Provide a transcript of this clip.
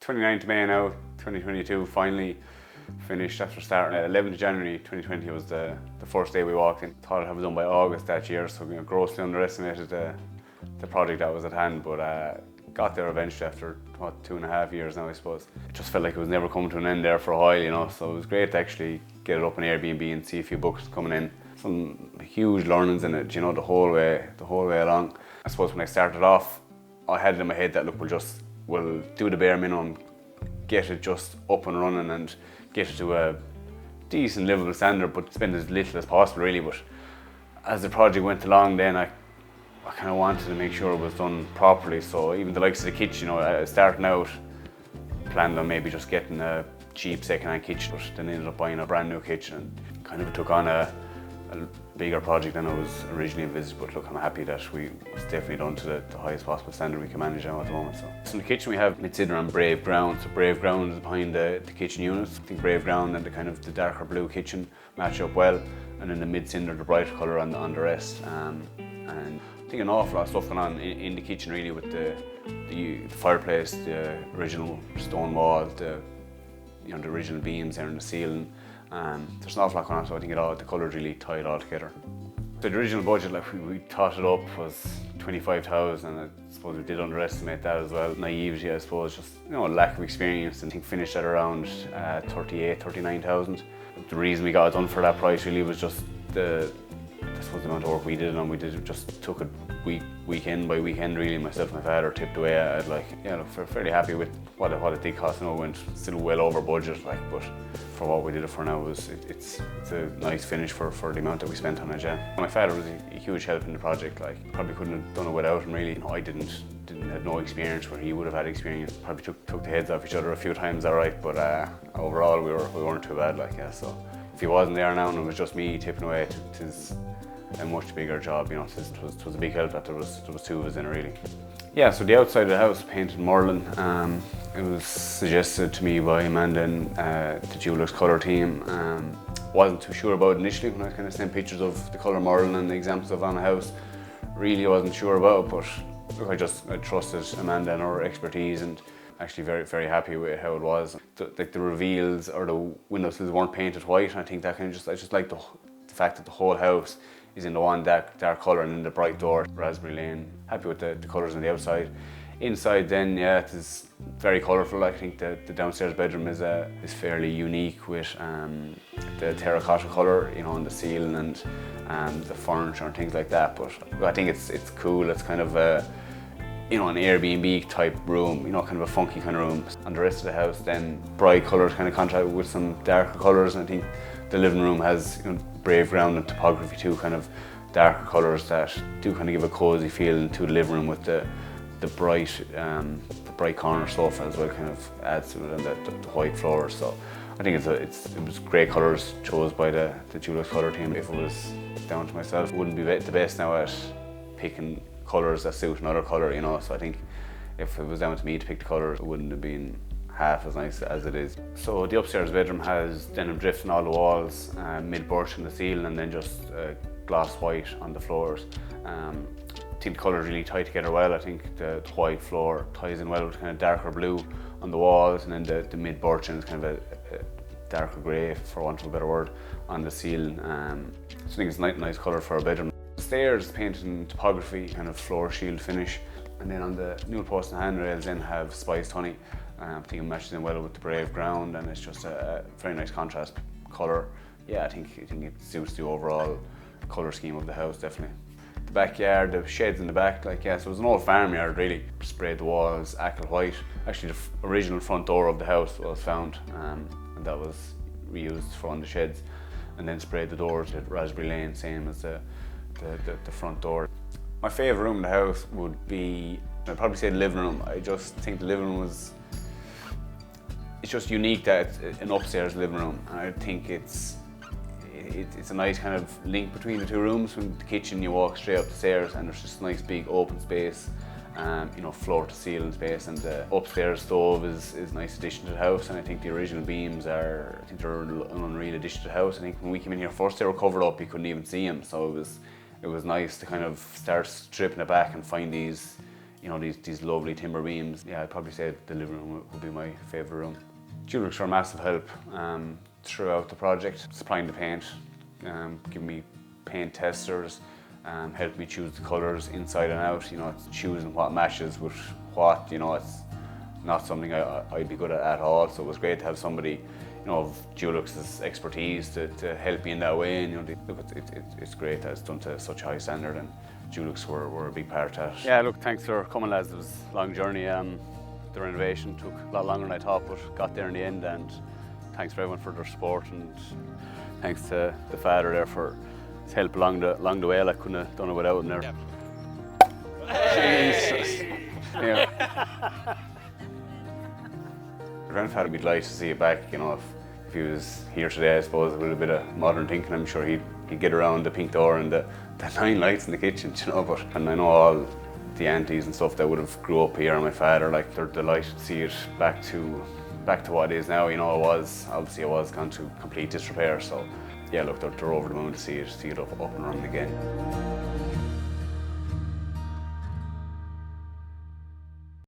29th May now, 2022, finally finished after starting. 11th January 2020 was the first day we walked in. Thought I'd have it done by August that year, so grossly underestimated the project that was at hand, but got there eventually after, 2.5 years now, I suppose. It just felt like it was never coming to an end there for a while, so it was great to actually get it up on Airbnb and see a few books coming in. Some huge learnings in it, the whole way along. I suppose when I started off, I had it in my head that, look, we'll do the bare minimum, get it just up and running and get it to a decent livable standard, but spend as little as possible really. But as the project went along, then I kind of wanted to make sure it was done properly. So even the likes of the kitchen, starting out, planned on maybe just getting a cheap second-hand kitchen, but then ended up buying a brand new kitchen and kind of took on a bigger project than I was originally envisaged. But look, I'm happy that it's definitely done to the highest possible standard we can manage now at the moment. So in the kitchen we have Midsider and Brave Ground. So Brave Ground is behind the kitchen units. I think Brave Ground and the darker blue kitchen match up well, and then the Midsider, the brighter colour on the rest. And I think an awful lot of stuff going on in the kitchen really, with the fireplace, the original stone wall, the original beams there in the ceiling. There's an awful lot going on, so I think the colours really tie it all together. So the original budget, we thought it up, was 25,000, and I suppose we did underestimate that as well. Naivety, I suppose, just lack of experience, and I think finished at around 39,000. The reason we got it done for that price really was just the amount of work we did, and we just took it weekend by weekend really. Myself and my father tipped away at fairly happy with what it did cost. It went still well over budget, but for what we did it for now, it's a nice finish for the amount that we spent on it. Yeah. My father was a huge help in the project. Probably couldn't have done it without him really. I had no experience where he would have had experience. Probably took the heads off each other a few times, alright, but overall we weren't too bad. So if he wasn't there now and it was just me tipping away, it is a much bigger job. It was a big help that there was two of us in it really. Yeah, so the outside of the house painted Merlin. It was suggested to me by Amanda and the Dulux colour team. Wasn't too sure about it initially when I kind of sent pictures of the colour Merlin and the examples of on the house. Really wasn't sure about it, but look, I trusted Amanda and her expertise, and actually very, very happy with how it was. The reveals or the windowsills weren't painted white, and I think that I just like the fact that the whole house is in the one dark colour, and then the bright door, raspberry lane. Happy with the colours on the outside. Inside then, yeah, it is very colourful. I think the downstairs bedroom is fairly unique with the terracotta colour, on the ceiling and the furniture and things like that. But I think it's cool. It's kind of an Airbnb type room, kind of a funky kind of room. On the rest of the house then, bright colours kind of contrast with some darker colours, and I think the living room has Brave Ground and topography too, kind of darker colours that do kind of give a cosy feel to the living room, with the bright corner sofa as well, kind of adds to it, and the white floors. So I think it was great colours chose by the Dulux colour team. If it was down to myself, it wouldn't be the best now at picking colours that suit another colour, So I think if it was down to me to pick the colours, it wouldn't have been half as nice as it is. So the upstairs bedroom has denim drift on all the walls, mid birch on the ceiling, and then just gloss white on the floors. I think the colours really tie together well. I think the white floor ties in well with kind of darker blue on the walls, and then the mid birch is kind of a darker grey, for want of a better word, on the ceiling. So I think it's a nice colour for a bedroom. The stairs painted in topography, kind of floor shield finish, and then on the newel posts and handrails then have spiced honey. I think it matches in well with the Brave Ground, and it's just a very nice contrast colour. Yeah, I think it suits the overall colour scheme of the house, definitely. The backyard, the sheds in the back, so it was an old farmyard really. Sprayed the walls ackle white. Actually, the original front door of the house was found, and that was reused for one of the sheds, and then sprayed the doors with raspberry lane, same as the front door. My favourite room in the house would be, I'd probably say the living room. I just think the living room it's just unique that it's an upstairs living room, and I think it's a nice kind of link between the two rooms. From the kitchen you walk straight up the stairs, and there's just a nice big open space, floor to ceiling space, and the upstairs stove is a nice addition to the house. And I think the original beams they're an unreal addition to the house. I think when we came in here first they were covered up, you couldn't even see them, so it was nice to kind of start stripping it back and find these you know, these lovely timber beams. Yeah, I'd probably say the living room would be my favourite room. Dulux were a massive help throughout the project, supplying the paint, giving me paint testers, helped me choose the colours inside and out. You know, it's choosing what matches with what. You know, it's not something I'd be good at all. So it was great to have somebody, you know, of Dulux's expertise to help me in that way. And you know, look, it's great that it's done to such a high standard, and Dulux were a big part of that. Yeah, look, thanks for coming, lads. It was a long journey. The renovation took a lot longer than I thought, but got there in the end. And thanks for everyone for their support, and thanks to the father there for his help along the way. I couldn't have done it without him there. Jesus. Yeah. My grandfather would be delighted to see it back. You know, if he was here today, I suppose with a bit of modern thinking, I'm sure he'd get around the pink door and the 9 lights in the kitchen, you know. And I know all the aunties and stuff that would have grew up here, and my father, like, they're delighted to see it back to what it is now. You know, it was gone to complete disrepair. So yeah, look, they're over the moon to see it up and running again.